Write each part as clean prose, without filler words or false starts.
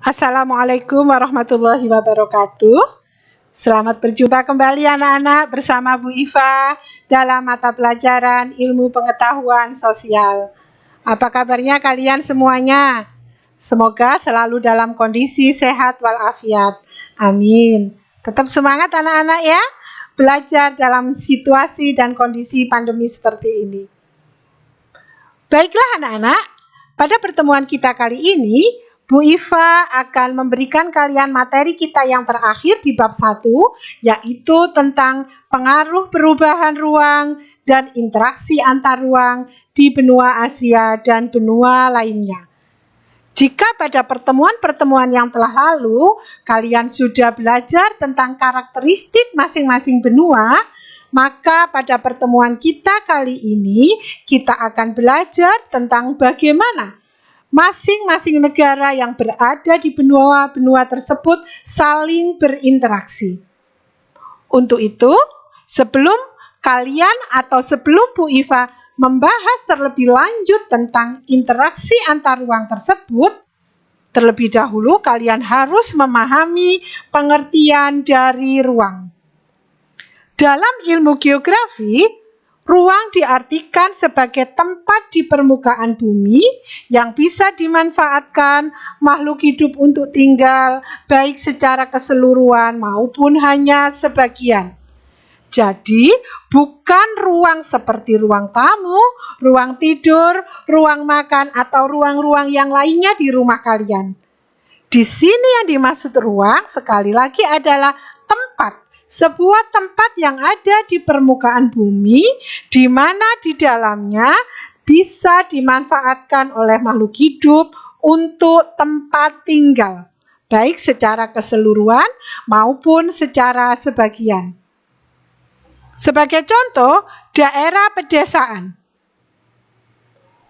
Assalamualaikum warahmatullahi wabarakatuh. Selamat berjumpa kembali anak-anak bersama Bu Iva dalam mata pelajaran ilmu pengetahuan sosial. Apa kabarnya kalian semuanya? Semoga selalu dalam kondisi sehat walafiat. Amin. Tetap semangat anak-anak ya, belajar dalam situasi dan kondisi pandemi seperti ini. Baiklah anak-anak, pada pertemuan kita kali ini Bu Iva akan memberikan kalian materi kita yang terakhir di bab 1, yaitu tentang pengaruh perubahan ruang dan interaksi antar ruang di benua Asia dan benua lainnya. Jika pada pertemuan-pertemuan yang telah lalu, kalian sudah belajar tentang karakteristik masing-masing benua, maka pada pertemuan kita kali ini, kita akan belajar tentang bagaimana masing-masing negara yang berada di benua-benua tersebut saling berinteraksi. Untuk itu, sebelum Bu Iva membahas terlebih lanjut tentang interaksi antar ruang tersebut, terlebih dahulu kalian harus memahami pengertian dari ruang. Dalam ilmu geografi, ruang diartikan sebagai tempat di permukaan bumi yang bisa dimanfaatkan makhluk hidup untuk tinggal, baik secara keseluruhan maupun hanya sebagian. Jadi, bukan ruang seperti ruang tamu, ruang tidur, ruang makan, atau ruang-ruang yang lainnya di rumah kalian. Di sini yang dimaksud ruang sekali lagi adalah tempat. Sebuah tempat yang ada di permukaan bumi, di mana di dalamnya bisa dimanfaatkan oleh makhluk hidup untuk tempat tinggal, baik secara keseluruhan maupun secara sebagian. Sebagai contoh, daerah pedesaan,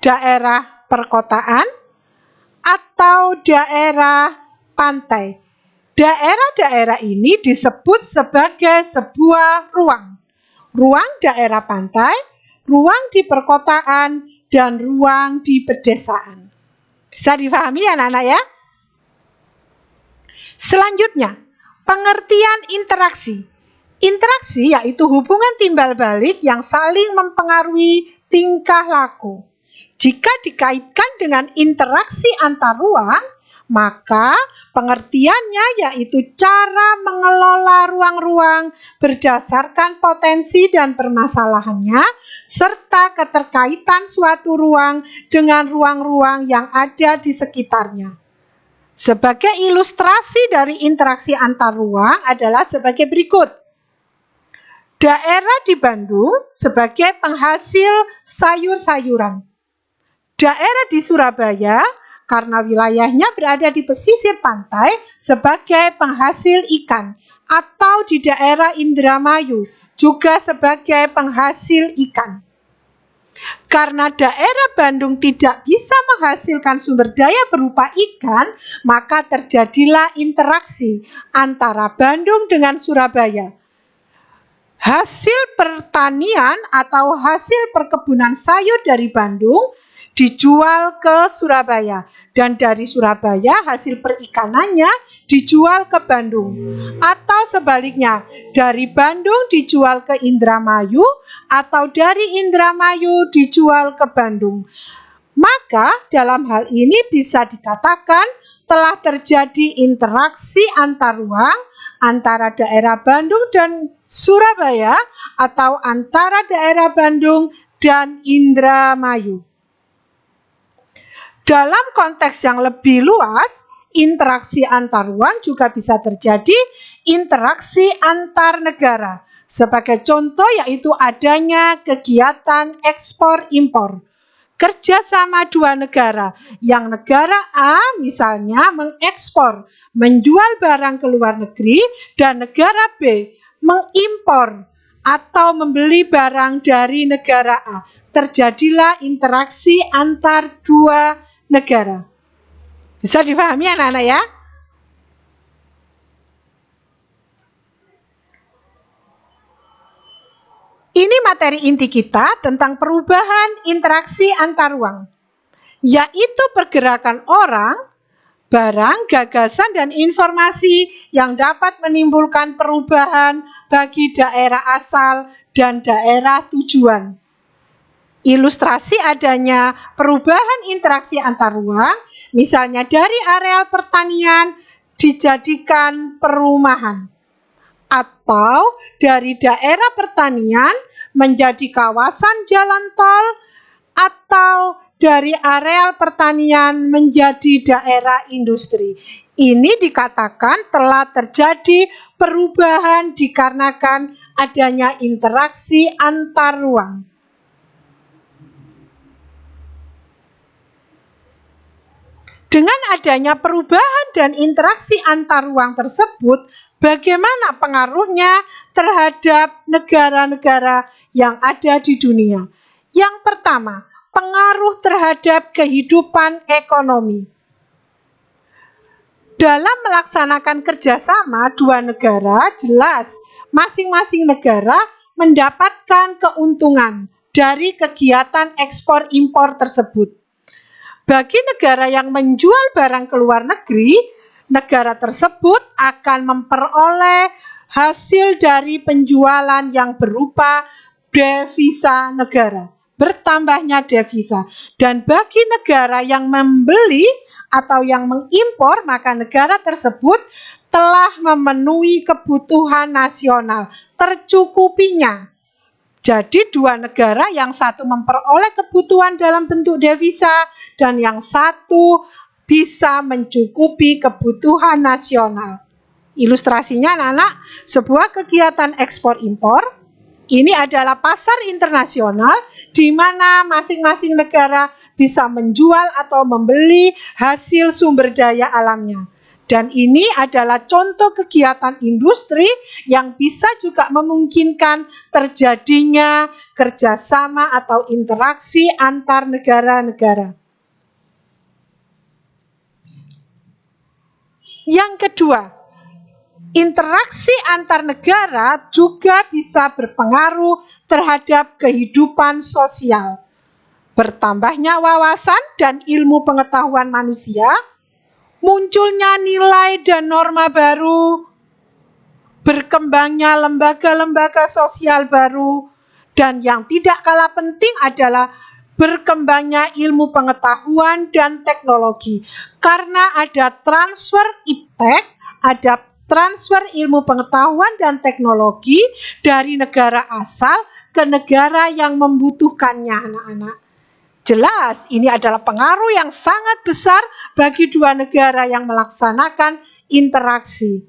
daerah perkotaan, atau daerah pantai. Daerah-daerah ini disebut sebagai sebuah ruang. Ruang daerah pantai, ruang di perkotaan, dan ruang di pedesaan. Bisa difahami ya anak-anak ya? Selanjutnya, pengertian interaksi. Interaksi yaitu hubungan timbal balik yang saling mempengaruhi tingkah laku. Jika dikaitkan dengan interaksi antar ruang, maka pengertiannya yaitu cara mengelola ruang-ruang berdasarkan potensi dan permasalahannya, serta keterkaitan suatu ruang dengan ruang-ruang yang ada di sekitarnya. Sebagai ilustrasi dari interaksi antar ruang adalah sebagai berikut. Daerah di Bandung sebagai penghasil sayur-sayuran. Daerah di Surabaya karena wilayahnya berada di pesisir pantai sebagai penghasil ikan, atau di daerah Indramayu juga sebagai penghasil ikan. Karena daerah Bandung tidak bisa menghasilkan sumber daya berupa ikan, maka terjadilah interaksi antara Bandung dengan Surabaya. Hasil pertanian atau hasil perkebunan sayur dari Bandung dijual ke Surabaya, dan dari Surabaya hasil perikanannya dijual ke Bandung, atau sebaliknya dari Bandung dijual ke Indramayu atau dari Indramayu dijual ke Bandung. Maka dalam hal ini bisa dikatakan telah terjadi interaksi antar ruang antara daerah Bandung dan Surabaya atau antara daerah Bandung dan Indramayu. Dalam konteks yang lebih luas, interaksi antar ruang juga bisa terjadi interaksi antar negara. Sebagai contoh yaitu adanya kegiatan ekspor-impor. Kerjasama dua negara, yang negara A misalnya mengekspor, menjual barang ke luar negeri, dan negara B mengimpor atau membeli barang dari negara A. Terjadilah interaksi antar dua negara. Bisa dipahami anak-anak ya? Ini materi inti kita tentang perubahan interaksi antar ruang, yaitu pergerakan orang, barang, gagasan, dan informasi yang dapat menimbulkan perubahan bagi daerah asal dan daerah tujuan. Ilustrasi adanya perubahan interaksi antar ruang, misalnya dari areal pertanian dijadikan perumahan, atau dari daerah pertanian menjadi kawasan jalan tol, atau dari areal pertanian menjadi daerah industri. Ini dikatakan telah terjadi perubahan dikarenakan adanya interaksi antar ruang. Dengan adanya perubahan dan interaksi antar ruang tersebut, bagaimana pengaruhnya terhadap negara-negara yang ada di dunia? Yang pertama, pengaruh terhadap kehidupan ekonomi. Dalam melaksanakan kerjasama dua negara, jelas masing-masing negara mendapatkan keuntungan dari kegiatan ekspor-impor tersebut. Bagi negara yang menjual barang ke luar negeri, negara tersebut akan memperoleh hasil dari penjualan yang berupa devisa negara, bertambahnya devisa. Dan bagi negara yang membeli atau yang mengimpor, maka negara tersebut telah memenuhi kebutuhan nasional, tercukupinya. Jadi dua negara, yang satu memperoleh kebutuhan dalam bentuk devisa dan yang satu bisa mencukupi kebutuhan nasional. Ilustrasinya anak-anak, sebuah kegiatan ekspor impor ini adalah pasar internasional di mana masing-masing negara bisa menjual atau membeli hasil sumber daya alamnya. Dan ini adalah contoh kegiatan industri yang bisa juga memungkinkan terjadinya kerjasama atau interaksi antar negara-negara. Yang kedua, interaksi antar negara juga bisa berpengaruh terhadap kehidupan sosial. Bertambahnya wawasan dan ilmu pengetahuan manusia, munculnya nilai dan norma baru, berkembangnya lembaga-lembaga sosial baru, dan yang tidak kalah penting adalah berkembangnya ilmu pengetahuan dan teknologi. Karena ada transfer iptek, ada transfer ilmu pengetahuan dan teknologi dari negara asal ke negara yang membutuhkannya, anak-anak. Jelas, ini adalah pengaruh yang sangat besar bagi dua negara yang melaksanakan interaksi.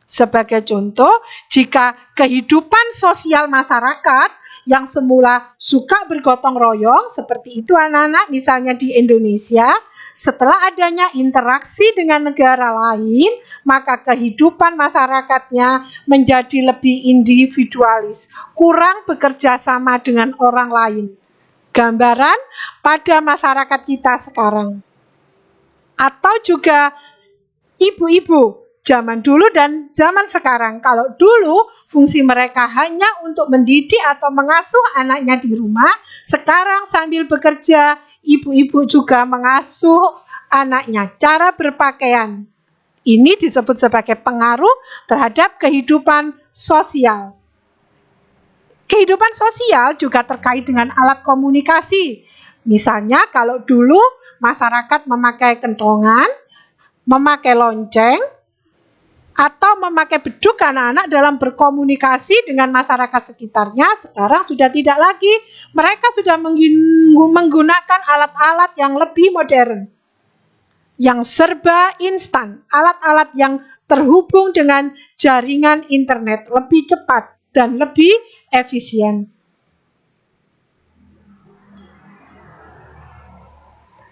Sebagai contoh, jika kehidupan sosial masyarakat yang semula suka bergotong royong, seperti itu anak-anak, misalnya di Indonesia, setelah adanya interaksi dengan negara lain, maka kehidupan masyarakatnya menjadi lebih individualis, kurang bekerja sama dengan orang lain. Gambaran pada masyarakat kita sekarang. Atau juga ibu-ibu zaman dulu dan zaman sekarang. Kalau dulu fungsi mereka hanya untuk mendidik atau mengasuh anaknya di rumah, sekarang sambil bekerja, ibu-ibu juga mengasuh anaknya. Cara berpakaian. Ini disebut sebagai pengaruh terhadap kehidupan sosial. Kehidupan sosial juga terkait dengan alat komunikasi. Misalnya kalau dulu masyarakat memakai kentongan, memakai lonceng, atau memakai beduk anak-anak dalam berkomunikasi dengan masyarakat sekitarnya, sekarang sudah tidak lagi. Mereka sudah menggunakan alat-alat yang lebih modern, yang serba instan, alat-alat yang terhubung dengan jaringan internet, lebih cepat dan lebih efisien.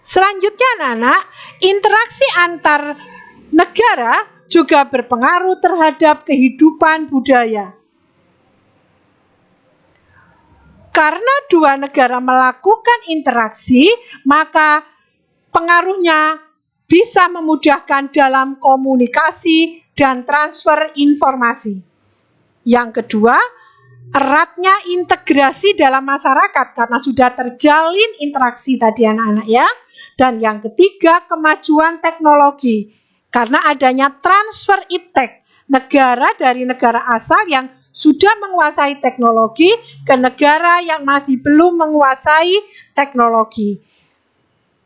Selanjutnya anak-anak, interaksi antar negara juga berpengaruh terhadap kehidupan budaya. Karena dua negara melakukan interaksi, maka pengaruhnya bisa memudahkan dalam komunikasi dan transfer informasi. Yang kedua, eratnya integrasi dalam masyarakat karena sudah terjalin interaksi tadi anak-anak ya. Dan yang ketiga, kemajuan teknologi. Karena adanya transfer iptek, negara dari negara asal yang sudah menguasai teknologi ke negara yang masih belum menguasai teknologi.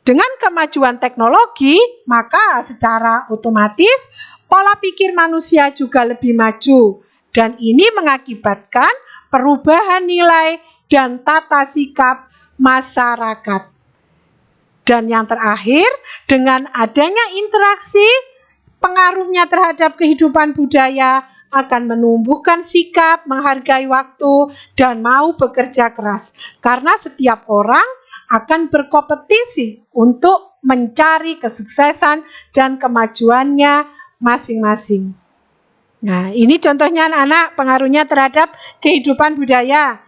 Dengan kemajuan teknologi, maka secara otomatis pola pikir manusia juga lebih maju. Dan ini mengakibatkan perubahan nilai dan tata sikap masyarakat. Dan yang terakhir, dengan adanya interaksi, pengaruhnya terhadap kehidupan budaya akan menumbuhkan sikap, menghargai waktu, dan mau bekerja keras. Karena setiap orang akan berkompetisi untuk mencari kesuksesan dan kemajuannya masing-masing. Nah, ini contohnya anak-anak pengaruhnya terhadap kehidupan budaya.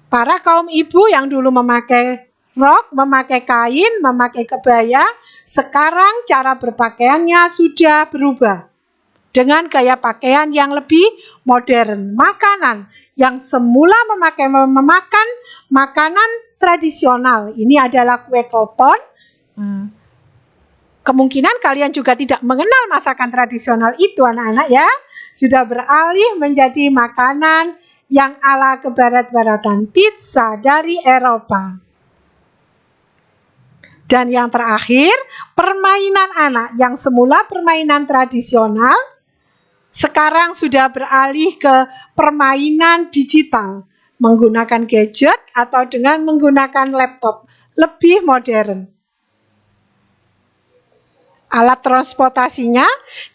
Para kaum ibu yang dulu memakai rok, memakai kain, memakai kebaya, sekarang cara berpakaiannya sudah berubah dengan gaya pakaian yang lebih modern. Makanan yang semula memakan makanan tradisional, ini adalah kue klepon. Kemungkinan kalian juga tidak mengenal masakan tradisional itu anak-anak ya. Sudah beralih menjadi makanan yang ala kebarat-baratan, pizza dari Eropa. Dan yang terakhir, permainan anak yang semula permainan tradisional, sekarang sudah beralih ke permainan digital, menggunakan gadget atau dengan menggunakan laptop, lebih modern. Alat transportasinya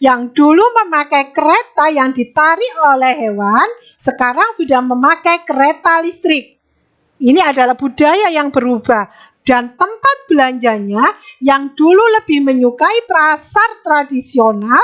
yang dulu memakai kereta yang ditarik oleh hewan, sekarang sudah memakai kereta listrik. Ini adalah budaya yang berubah. Dan tempat belanjanya yang dulu lebih menyukai pasar tradisional,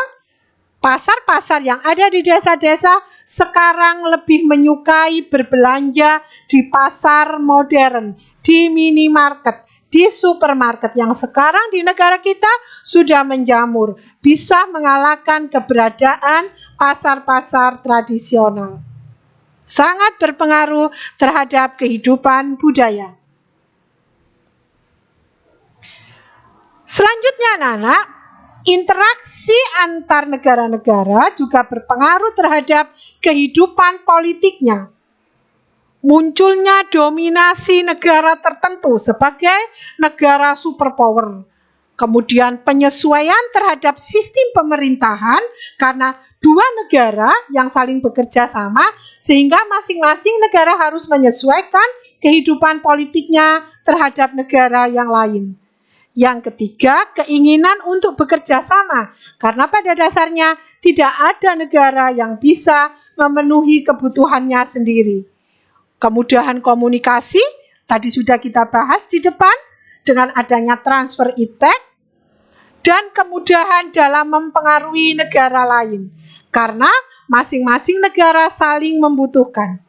pasar-pasar yang ada di desa-desa, sekarang lebih menyukai berbelanja di pasar modern, di minimarket, di supermarket yang sekarang di negara kita sudah menjamur, bisa mengalahkan keberadaan pasar-pasar tradisional. Sangat berpengaruh terhadap kehidupan budaya. Selanjutnya anak-anak, interaksi antar negara-negara juga berpengaruh terhadap kehidupan politiknya. Munculnya dominasi negara tertentu sebagai negara superpower. Kemudian penyesuaian terhadap sistem pemerintahan karena dua negara yang saling bekerja sama sehingga masing-masing negara harus menyesuaikan kehidupan politiknya terhadap negara yang lain. Yang ketiga, keinginan untuk bekerja sama, karena pada dasarnya tidak ada negara yang bisa memenuhi kebutuhannya sendiri. Kemudahan komunikasi, tadi sudah kita bahas di depan, dengan adanya transfer iptek, dan kemudahan dalam mempengaruhi negara lain, karena masing-masing negara saling membutuhkan.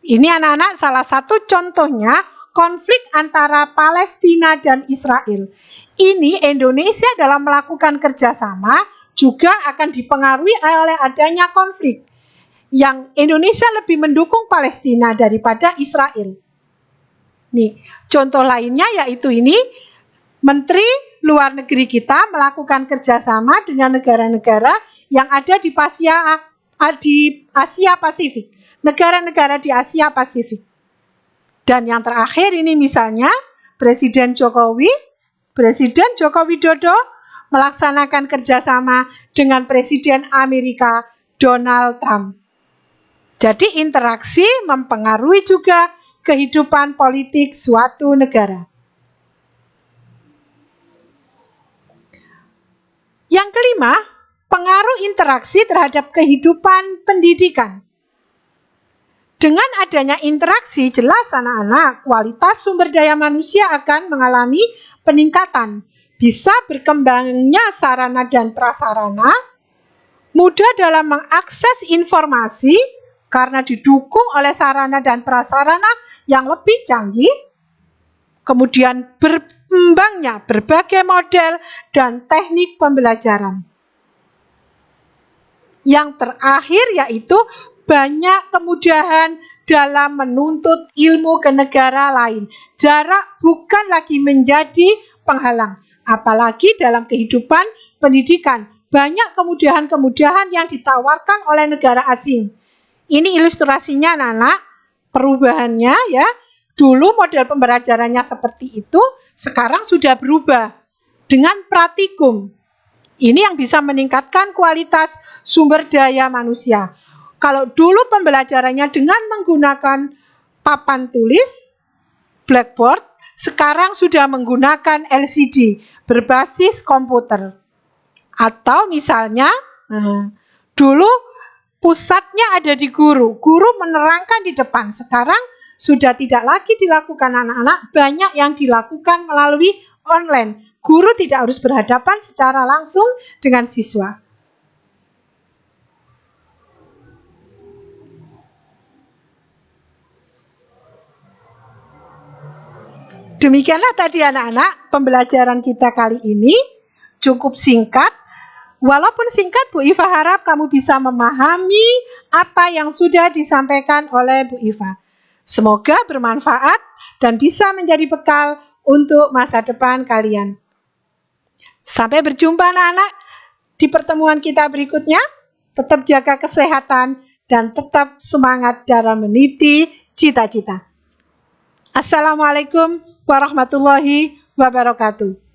Ini anak-anak salah satu contohnya, konflik antara Palestina dan Israel. Ini Indonesia dalam melakukan kerjasama juga akan dipengaruhi oleh adanya konflik. Yang Indonesia lebih mendukung Palestina daripada Israel. Nih, contoh lainnya yaitu ini, Menteri Luar Negeri kita melakukan kerjasama dengan negara-negara yang ada di Asia Pasifik. Negara-negara di Asia Pasifik. Dan yang terakhir ini misalnya Presiden Joko Widodo melaksanakan kerjasama dengan Presiden Amerika Donald Trump. Jadi interaksi mempengaruhi juga kehidupan politik suatu negara. Yang kelima, pengaruh interaksi terhadap kehidupan pendidikan. Dengan adanya interaksi, jelas anak-anak, kualitas sumber daya manusia akan mengalami peningkatan. Bisa berkembangnya sarana dan prasarana, mudah dalam mengakses informasi karena didukung oleh sarana dan prasarana yang lebih canggih, kemudian berkembangnya berbagai model dan teknik pembelajaran. Yang terakhir yaitu banyak kemudahan dalam menuntut ilmu ke negara lain. Jarak bukan lagi menjadi penghalang. Apalagi dalam kehidupan pendidikan. Banyak kemudahan-kemudahan yang ditawarkan oleh negara asing. Ini ilustrasinya anak-anak, perubahannya ya. Dulu model pembelajarannya seperti itu, sekarang sudah berubah dengan praktikum. Ini yang bisa meningkatkan kualitas sumber daya manusia. Kalau dulu pembelajarannya dengan menggunakan papan tulis, blackboard, sekarang sudah menggunakan LCD berbasis komputer. Atau misalnya, dulu pusatnya ada di guru. Guru menerangkan di depan. Sekarang sudah tidak lagi dilakukan anak-anak, banyak yang dilakukan melalui online. Guru tidak harus berhadapan secara langsung dengan siswa. Demikianlah tadi anak-anak pembelajaran kita kali ini. Cukup singkat. Walaupun singkat, Bu Iva harap kamu bisa memahami apa yang sudah disampaikan oleh Bu Iva. Semoga bermanfaat dan bisa menjadi bekal untuk masa depan kalian. Sampai berjumpa anak-anak di pertemuan kita berikutnya. Tetap jaga kesehatan dan tetap semangat dalam meniti cita-cita. Assalamualaikum warahmatullahi wabarakatuh.